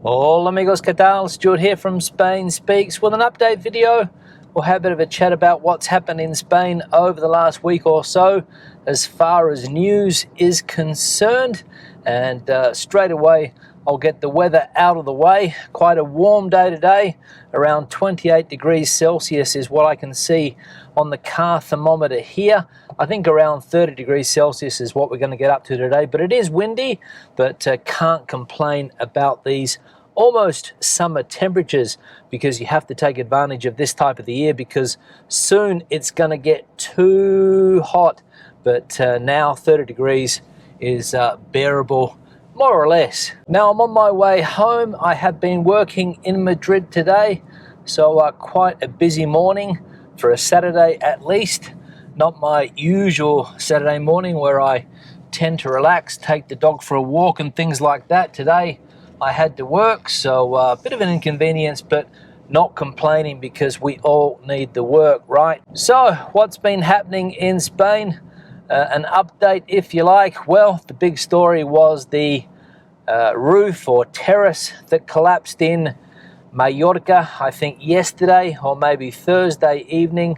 Hola amigos, ¿qué tal? Stuart here from Spain Speaks with an update video. We'll have a bit of a chat about what's happened in Spain over the last week or so as far as news is concerned. And straight away, I'll get the weather out of the way. Quite a warm day today. Around 28 degrees Celsius is what I can see on the car thermometer here. I think around 30 degrees Celsius is what we're going to get up to today. But it is windy, but can't complain about these almost summer temperatures, because you have to take advantage of this type of the year, because soon it's going to get too hot. But now 30 degrees is bearable, more or less. Now I'm on my way home. I have been working in Madrid today, so quite a busy morning for a Saturday at least. Not my usual Saturday morning where I tend to relax, take the dog for a walk and things like that. Today I had to work, so a bit of an inconvenience, but not complaining because we all need the work, right? So what's been happening in Spain? An update, if you like. Well, the big story was the roof or terrace that collapsed in Mallorca, I think yesterday or maybe Thursday evening.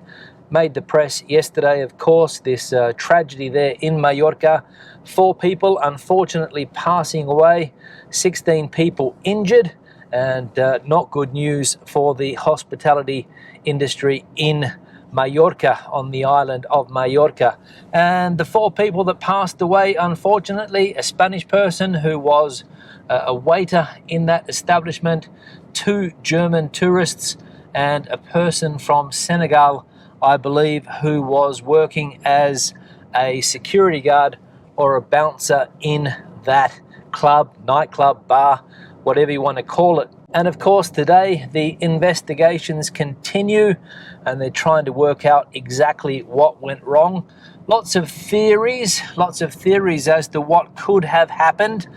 Made the press yesterday, of course, this tragedy there in Mallorca. 4 people unfortunately passing away, 16 people injured, and not good news for the hospitality industry in Mallorca, on the island of Mallorca. And the 4 people that passed away, unfortunately, a Spanish person who was a waiter in that establishment, 2 German tourists, and a person from Senegal, I believe, who was working as a security guard or a bouncer in that club, nightclub, bar, whatever you want to call it. And of course today the investigations continue and they're trying to work out exactly what went wrong. Lots of theories as to what could have happened.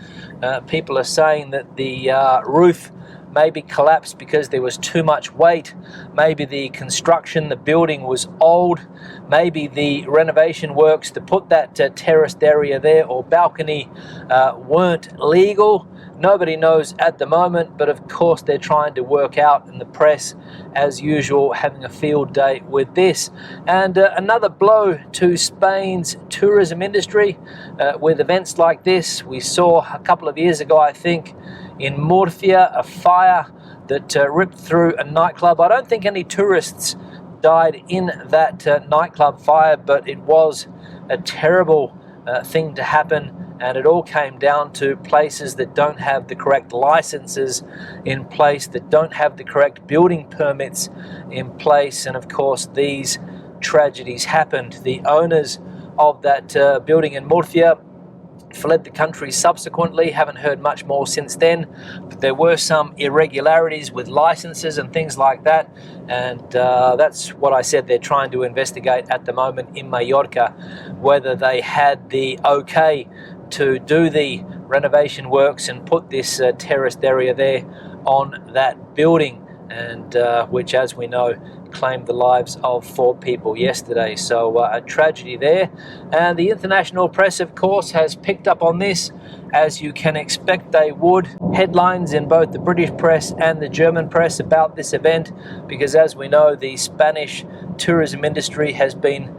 People are saying that the roof maybe collapsed because there was too much weight. Maybe the construction, the building was old. Maybe the renovation works to put that terraced area there or balcony weren't legal. Nobody knows at the moment, but of course they're trying to work out, in the press, as usual, having a field day with this. And another blow to Spain's tourism industry with events like this. We saw a couple of years ago, I think, in Murcia, a fire that ripped through a nightclub. I don't think any tourists died in that nightclub fire, but it was a terrible thing to happen. And it all came down to places that don't have the correct licenses in place, that don't have the correct building permits in place. And of course, these tragedies happened. The owners of that building in Murcia fled the country subsequently. Haven't heard much more since then, but there were some irregularities with licenses and things like that, and that's what I said they're trying to investigate at the moment in Mallorca, whether they had the okay to do the renovation works and put this terraced area there on that building, and which, as we know, claimed the lives of 4 people yesterday. So a tragedy there. And the international press, of course, has picked up on this, as you can expect they would. Headlines in both the British press and the German press about this event, because as we know, the Spanish tourism industry has been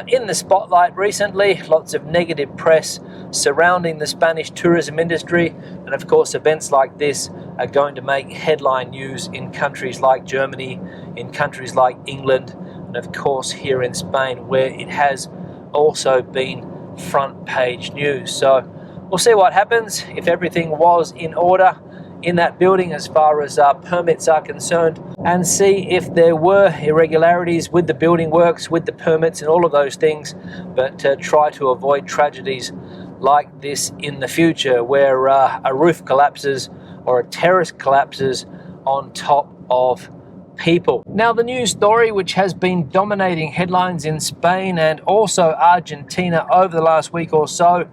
in the spotlight recently. Lots of negative press surrounding the Spanish tourism industry, and of course events like this are going to make headline news in countries like Germany, in countries like England, and of course here in Spain, where it has also been front page news. So we'll see what happens, if everything was in order in that building as far as permits are concerned, and see if there were irregularities with the building works, with the permits and all of those things, but try to avoid tragedies like this in the future, where a roof collapses or a terrace collapses on top of people. Now, the news story which has been dominating headlines in Spain and also Argentina over the last week or so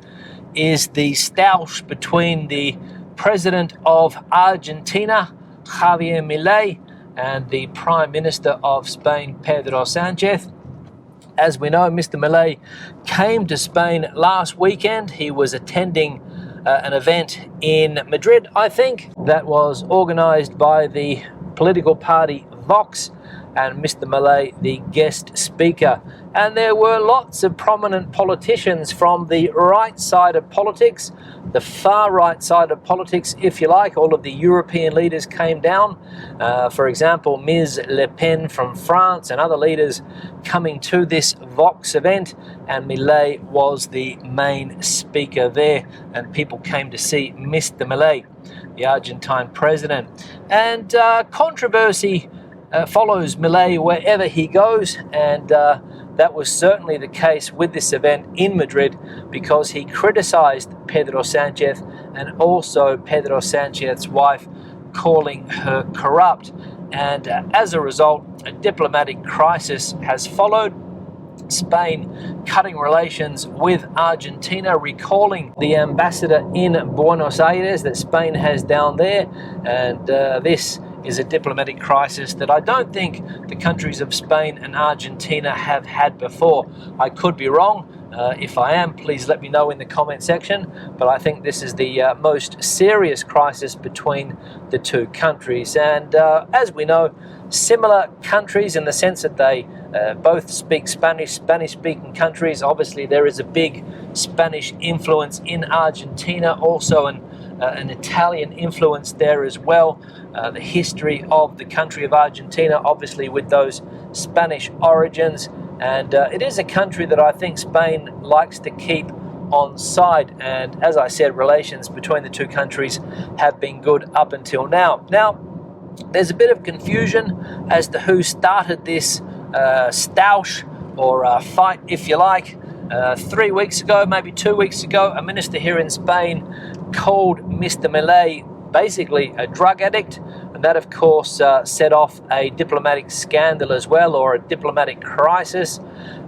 is the stoush between the President of Argentina, Javier Milei, and the Prime Minister of Spain, Pedro Sanchez. As we know, Mr. Milei came to Spain last weekend. He was attending an event in Madrid, I think, that was organised by the political party Vox, and Mr. Milei, the guest speaker. And there were lots of prominent politicians from the right side of politics, the far right side of politics, if you like. All of the European leaders came down. For example, Ms. Le Pen from France and other leaders coming to this Vox event, and Milei was the main speaker there, and people came to see Mr. Milei, the Argentine president. And controversy follows Milei wherever he goes, and that was certainly the case with this event in Madrid, because he criticised Pedro Sanchez and also Pedro Sanchez's wife, calling her corrupt. And as a result, a diplomatic crisis has followed. Spain cutting relations with Argentina, recalling the ambassador in Buenos Aires that Spain has down there, and this is a diplomatic crisis that I don't think the countries of Spain and Argentina have had before. I could be wrong. If I am, please let me know in the comment section, but I think this is the most serious crisis between the two countries. And as we know, similar countries in the sense that they both speak Spanish, Spanish-speaking countries. Obviously, there is a big Spanish influence in Argentina, also an Italian influence there as well. The history of the country of Argentina, obviously with those Spanish origins, and it is a country that I think Spain likes to keep on side. And as I said, relations between the two countries have been good up until now. Now, there's a bit of confusion as to who started this stoush or fight, if you like. 3 weeks ago, maybe 2 weeks ago, a minister here in Spain called Mr. Milei basically a drug addict, and that of course set off a diplomatic scandal as well, or a diplomatic crisis.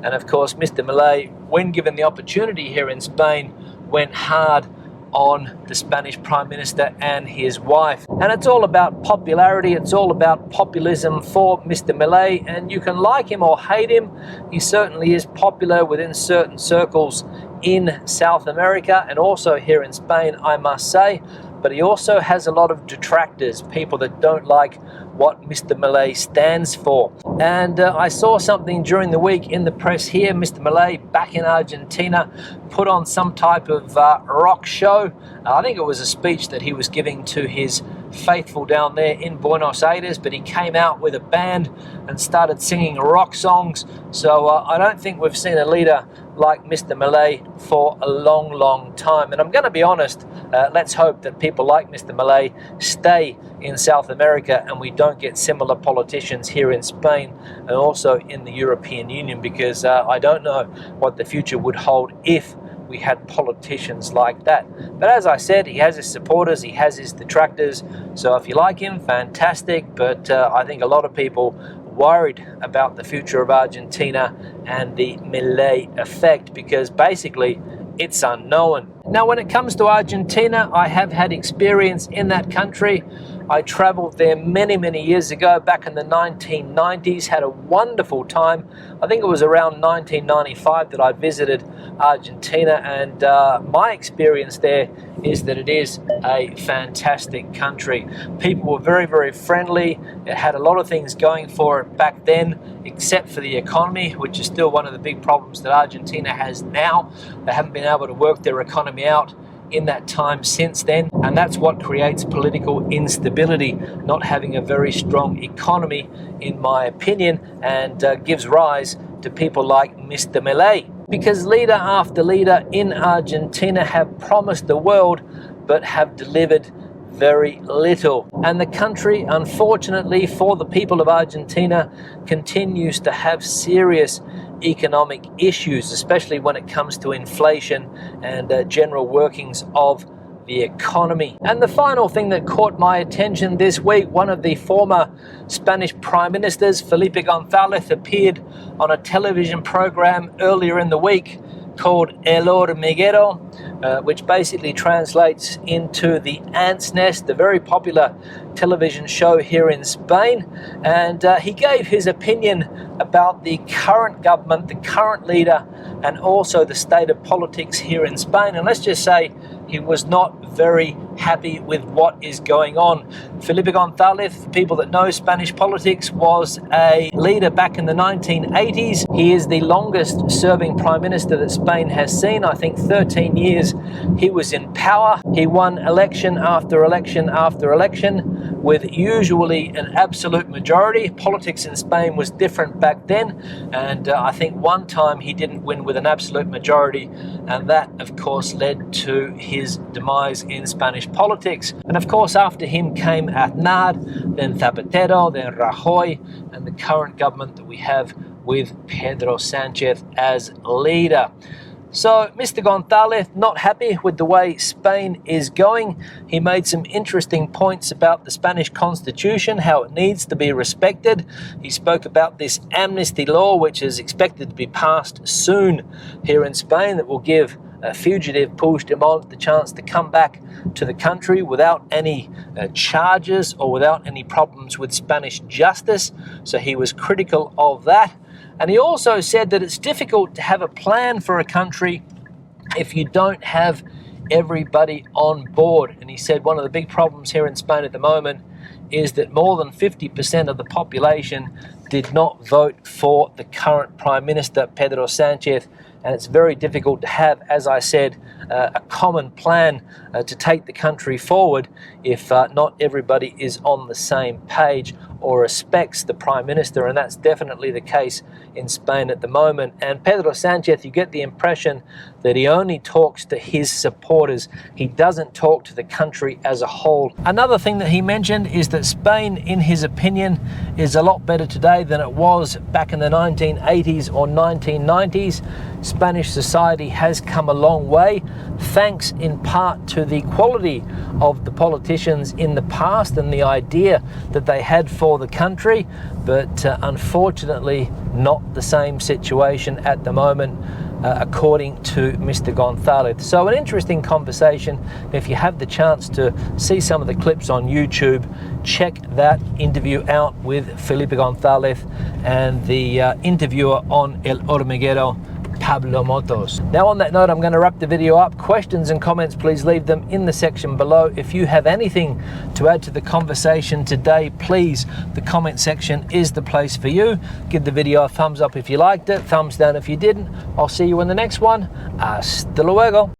And of course Mr. Milei, when given the opportunity here in Spain, went hard on the Spanish Prime Minister and his wife. And it's all about popularity, it's all about populism for Mr. Milei, and you can like him or hate him. He certainly is popular within certain circles in South America and also here in Spain, I must say. But he also has a lot of detractors, people that don't like what Mr. Milei stands for. And I saw something during the week in the press here. Mr. Milei, back in Argentina, put on some type of rock show. I think it was a speech that he was giving to his faithful down there in Buenos Aires, but he came out with a band and started singing rock songs. So I don't think we've seen a leader like Mr. Milei for a long, long time. And I'm going to be honest, let's hope that people like Mr. Milei stay in South America and we don't get similar politicians here in Spain and also in the European Union, because I don't know what the future would hold if we had politicians like that. But as I said, he has his supporters, he has his detractors. So if you like him, fantastic. But I think a lot of people worried about the future of Argentina and the Milei effect, because basically it's unknown. Now, when it comes to Argentina, I have had experience in that country. I traveled there many, many years ago, back in the 1990s, had a wonderful time. I think it was around 1995 that I visited Argentina, and my experience there is that it is a fantastic country. People were very, very friendly. It had a lot of things going for it back then, except for the economy, which is still one of the big problems that Argentina has now. They haven't been able to work their economy out in that time since then, and that's what creates political instability, not having a very strong economy, in my opinion, and gives rise to people like Mr. Milei. Because leader after leader in Argentina have promised the world but have delivered very little. And the country, unfortunately for the people of Argentina, continues to have serious economic issues, especially when it comes to inflation and general workings of the economy. And the final thing that caught my attention this week, one of the former Spanish Prime Ministers, Felipe González, appeared on a television program earlier in the week called El Hormiguero, which basically translates into the Ant's Nest, a very popular television show here in Spain. And he gave his opinion about the current government, the current leader, and also the state of politics here in Spain. And let's just say he was not very happy with what is going on. Felipe González, for people that know Spanish politics, was a leader back in the 1980s. He is the longest serving prime minister that Spain has seen. I think 13 years he was in power. He won election after election after election with usually an absolute majority. Politics in Spain was different back then, and I think one time he didn't win with an absolute majority, and that of course led to his demise in Spanish politics. And of course after him came Aznar, then Zapatero, then Rajoy, and the current government that we have with Pedro Sánchez as leader. So Mr. González, not happy with the way Spain is going. He made some interesting points about the Spanish constitution, how it needs to be respected. He spoke about this amnesty law, which is expected to be passed soon here in Spain, that will give fugitive Puigdemont the chance to come back to the country without any charges or without any problems with Spanish justice. So he was critical of that. And he also said that it's difficult to have a plan for a country if you don't have everybody on board. And he said one of the big problems here in Spain at the moment is that more than 50% of the population did not vote for the current Prime Minister, Pedro Sánchez. And it's very difficult to have, as I said, a common plan to take the country forward if not everybody is on the same page or respects the Prime Minister, and that's definitely the case in Spain at the moment. And Pedro Sánchez, you get the impression that he only talks to his supporters. He doesn't talk to the country as a whole. Another thing that he mentioned is that Spain, in his opinion, is a lot better today than it was back in the 1980s or 1990s. Spanish society has come a long way, thanks in part to the quality of the politicians in the past and the idea that they had for the country, but unfortunately not the same situation at the moment, according to Mr. González. So an interesting conversation. If you have the chance to see some of the clips on YouTube, check that interview out with Felipe González and the interviewer on El Hormiguero, Pablo Motos. Now on that note, I'm going to wrap the video up. Questions and comments, please leave them in the section below. If you have anything to add to the conversation today, please, the comment section is the place for you. Give the video a thumbs up if you liked it, thumbs down if you didn't. I'll see you in the next one. Hasta luego.